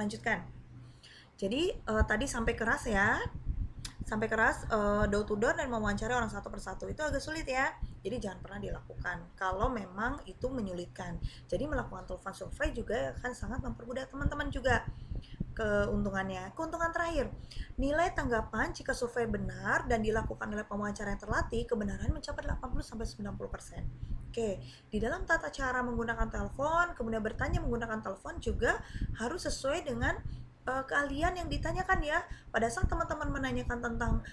lanjutkan. Jadi tadi sampai keras ya, sampai keras door to door dan mewawancari orang satu persatu itu agak sulit ya. Jadi jangan pernah dilakukan kalau memang itu menyulitkan. Jadi melakukan telepon survei juga akan sangat mempermudah teman-teman juga. Keuntungan terakhir, nilai tanggapan jika survei benar dan dilakukan oleh pewawancara yang terlatih, kebenaran mencapai 80-90%. Oke, di dalam tata cara menggunakan telepon, kemudian bertanya menggunakan telepon juga harus sesuai dengan keahlian yang ditanyakan ya. Pada saat teman-teman menanyakan tentang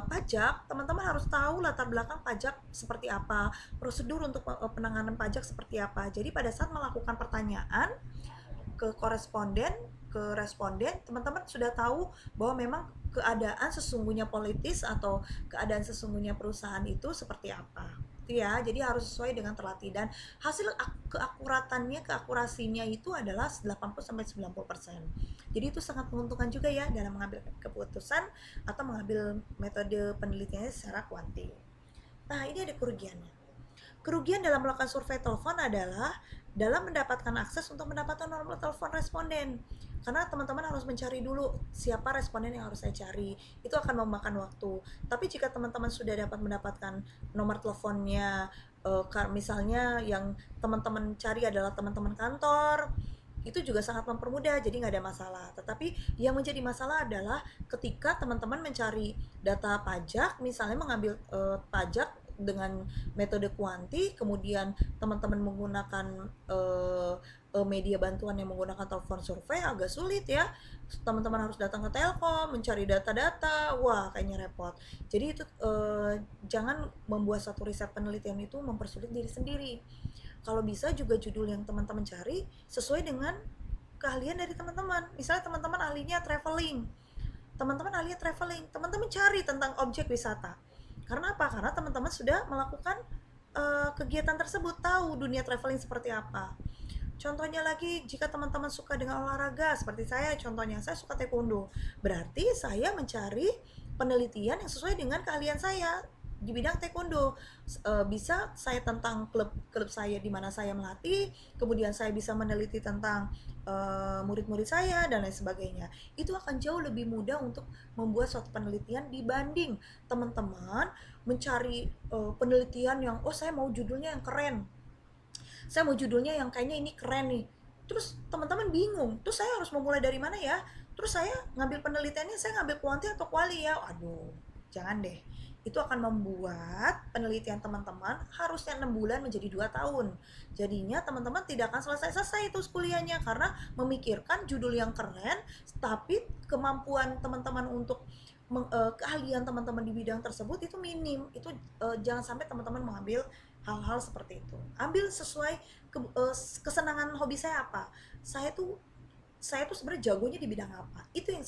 pajak, teman-teman harus tahu latar belakang pajak seperti apa, prosedur untuk penanganan pajak seperti apa. Jadi pada saat melakukan pertanyaan ke responden, teman-teman sudah tahu bahwa memang keadaan sesungguhnya politis atau keadaan sesungguhnya perusahaan itu seperti apa. Itu ya, jadi harus sesuai dengan terlatih dan hasil keakurasinya itu adalah 80-90%. Jadi itu sangat menguntungkan juga ya dalam mengambil keputusan atau mengambil metode penelitiannya secara kuanti. Nah, ini ada kerugiannya. Kerugian dalam melakukan survei telepon adalah dalam mendapatkan akses untuk mendapatkan nomor telepon responden. Karena teman-teman harus mencari dulu siapa responden yang harus saya cari. Itu akan memakan waktu. Tapi jika teman-teman sudah dapat mendapatkan nomor teleponnya, misalnya yang teman-teman cari adalah teman-teman kantor, itu juga sangat mempermudah, jadi nggak ada masalah. Tetapi yang menjadi masalah adalah ketika teman-teman mencari data pajak, misalnya mengambil pajak dengan metode kuanti, kemudian teman-teman menggunakan media bantuan yang menggunakan telepon survei, agak sulit ya. Teman-teman harus datang ke Telkom mencari data-data, wah kayaknya repot. Jadi itu jangan membuat satu riset penelitian itu mempersulit diri sendiri. Kalau bisa juga judul yang teman-teman cari sesuai dengan keahlian dari teman-teman. Misalnya teman-teman ahlinya traveling, teman-teman cari tentang objek wisata. Karena apa? Karena teman-teman sudah melakukan kegiatan tersebut, tahu dunia traveling seperti apa. Contohnya lagi, jika teman-teman suka dengan olahraga, seperti saya contohnya, saya suka taekwondo. Berarti saya mencari penelitian yang sesuai dengan keahlian saya di bidang taekwondo. Bisa saya tentang klub saya di mana saya melatih, kemudian saya bisa meneliti tentang murid-murid saya dan lain sebagainya. Itu akan jauh lebih mudah untuk membuat suatu penelitian dibanding teman-teman mencari penelitian yang saya mau judulnya yang keren, saya mau judulnya yang kayaknya ini keren nih, terus teman-teman bingung, terus saya harus memulai dari mana ya, terus saya ngambil penelitiannya, saya ngambil kuanti atau kuali ya, aduh jangan deh. Itu akan membuat penelitian teman-teman harusnya 6 bulan menjadi 2 tahun. Jadinya teman-teman tidak akan selesai-selesai itu kuliahnya karena memikirkan judul yang keren, tapi kemampuan teman-teman untuk keahlian teman-teman di bidang tersebut itu minim. Itu jangan sampai teman-teman mengambil hal-hal seperti itu. Ambil sesuai kesenangan hobi saya apa. Saya tuh sebenarnya jagonya di bidang apa. Itu yang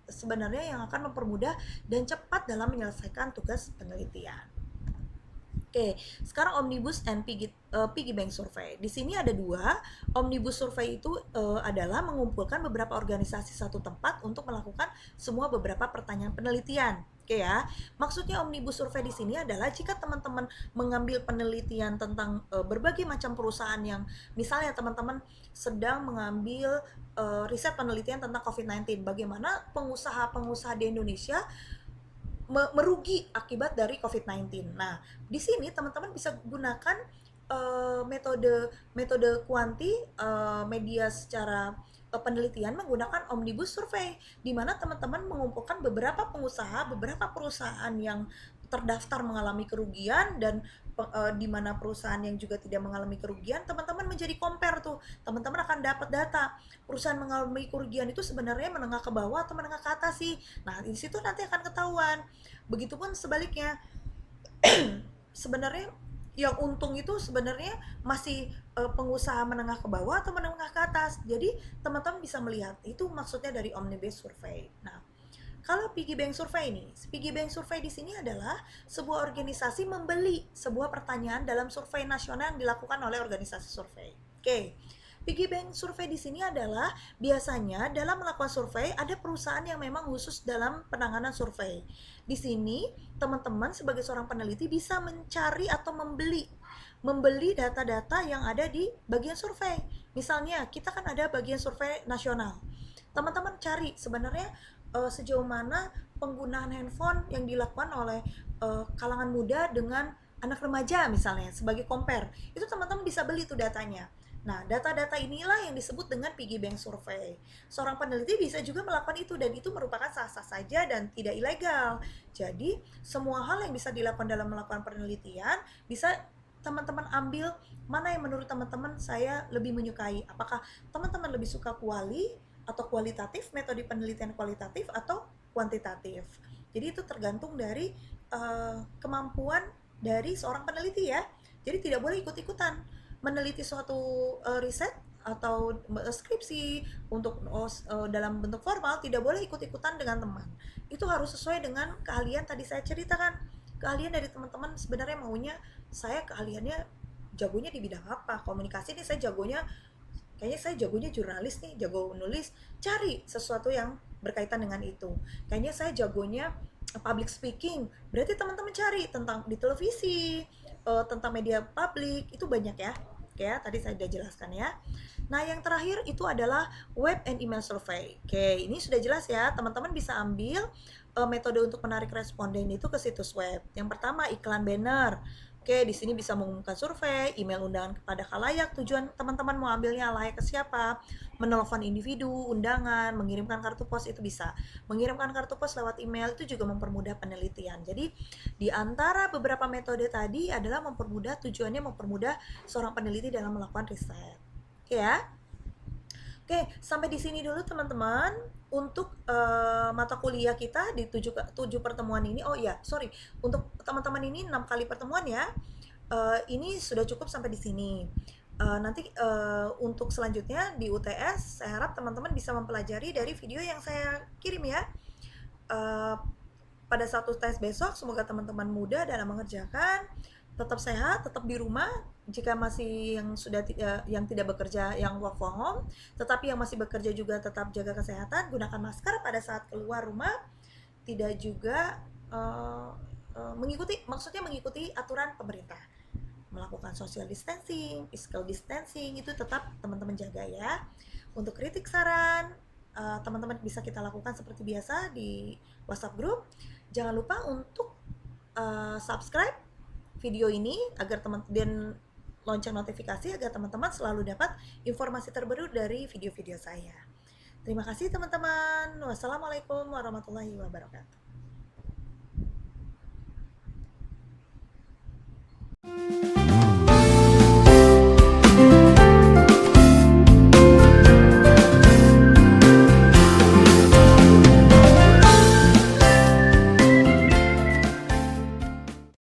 sebenarnya yang akan mempermudah dan cepat dalam menyelesaikan tugas penelitian. Oke, sekarang Omnibus and Piggy Bank Survey. Di sini ada dua. Omnibus Survey itu adalah mengumpulkan beberapa organisasi satu tempat untuk melakukan semua beberapa pertanyaan penelitian. Oke ya, maksudnya Omnibus Survey di sini adalah jika teman-teman mengambil penelitian tentang berbagai macam perusahaan yang misalnya teman-teman sedang mengambil riset penelitian tentang COVID-19, bagaimana pengusaha-pengusaha di Indonesia merugi akibat dari COVID-19. Nah, di sini teman-teman bisa gunakan metode kuanti, media secara penelitian menggunakan omnibus survey, di mana teman-teman mengumpulkan beberapa pengusaha, beberapa perusahaan yang terdaftar mengalami kerugian dan di mana perusahaan yang juga tidak mengalami kerugian, teman-teman menjadi compare tuh. Teman-teman akan dapat data perusahaan mengalami kerugian itu sebenarnya menengah ke bawah atau menengah ke atas sih. Nah, di situ nanti akan ketahuan. Begitupun sebaliknya. Sebenarnya yang untung itu sebenarnya masih pengusaha menengah ke bawah atau menengah ke atas. Jadi teman-teman bisa melihat itu maksudnya dari omnibus survey. Nah, kalau piggy bank survey ini, piggy bank survey di sini adalah sebuah organisasi membeli sebuah pertanyaan dalam survei nasional yang dilakukan oleh organisasi survei. Oke. Piggy bank survei di sini adalah biasanya dalam melakukan survei ada perusahaan yang memang khusus dalam penanganan survei. Di sini teman-teman sebagai seorang peneliti bisa mencari atau membeli data-data yang ada di bagian survei. Misalnya kita kan ada bagian survei nasional. teman-teman cari sebenarnya sejauh mana penggunaan handphone yang dilakukan oleh kalangan muda dengan anak remaja misalnya sebagai compare. Itu teman-teman bisa beli tuh datanya. Nah, data-data inilah yang disebut dengan piggy bank survey. Seorang peneliti bisa juga melakukan itu dan itu merupakan sah-sah saja dan tidak ilegal. Jadi, semua hal yang bisa dilakukan dalam melakukan penelitian bisa teman-teman ambil mana yang menurut teman-teman saya lebih menyukai. Apakah teman-teman lebih suka atau kualitatif, metode penelitian kualitatif atau kuantitatif. Jadi itu tergantung dari kemampuan dari seorang peneliti ya. Jadi tidak boleh ikut-ikutan meneliti suatu riset atau skripsi untuk dalam bentuk formal, tidak boleh ikut-ikutan dengan teman. Itu harus sesuai dengan keahlian tadi saya ceritakan. Keahlian dari teman-teman sebenarnya maunya saya keahliannya jagonya di bidang apa? Komunikasi nih saya jagonya, kayaknya saya jagonya jurnalis nih, jago nulis. Cari sesuatu yang berkaitan dengan itu. Kayaknya saya jagonya public speaking. Berarti teman-teman cari tentang di televisi, tentang media publik, itu banyak ya. Oke ya, tadi saya sudah jelaskan ya. Nah, yang terakhir itu adalah web and email survey. Oke, ini sudah jelas ya. Teman-teman bisa ambil metode untuk menarik responden itu ke situs web. Yang pertama, iklan banner. Oke, di sini bisa mengumumkan survei, email undangan kepada khalayak, tujuan teman-teman mau ambilnya layak ke siapa, menelpon individu, undangan, mengirimkan kartu pos itu bisa. Mengirimkan kartu pos lewat email itu juga mempermudah penelitian. Jadi, di antara beberapa metode tadi adalah tujuannya mempermudah seorang peneliti dalam melakukan riset. Oke ya. Oke, sampai di sini dulu teman-teman untuk mata kuliah kita di 7 pertemuan ini. Oh iya, sorry. Untuk teman-teman ini 6 kali pertemuan ya. Ini sudah cukup sampai di sini. Nanti untuk selanjutnya di UTS, saya harap teman-teman bisa mempelajari dari video yang saya kirim ya. Pada satu tes besok, semoga teman-teman mudah dalam mengerjakan. Tetap sehat, tetap di rumah. Jika masih yang tidak bekerja, yang work from home, tetapi yang masih bekerja juga tetap jaga kesehatan, gunakan masker pada saat keluar rumah, tidak juga mengikuti aturan pemerintah, melakukan social distancing, physical distancing, itu tetap teman-teman jaga ya. Untuk kritik saran, teman-teman bisa kita lakukan seperti biasa di WhatsApp group. Jangan lupa untuk subscribe video ini agar dan lonceng notifikasi agar teman-teman selalu dapat informasi terbaru dari video-video saya. Terima kasih teman-teman. Wassalamualaikum warahmatullahi wabarakatuh.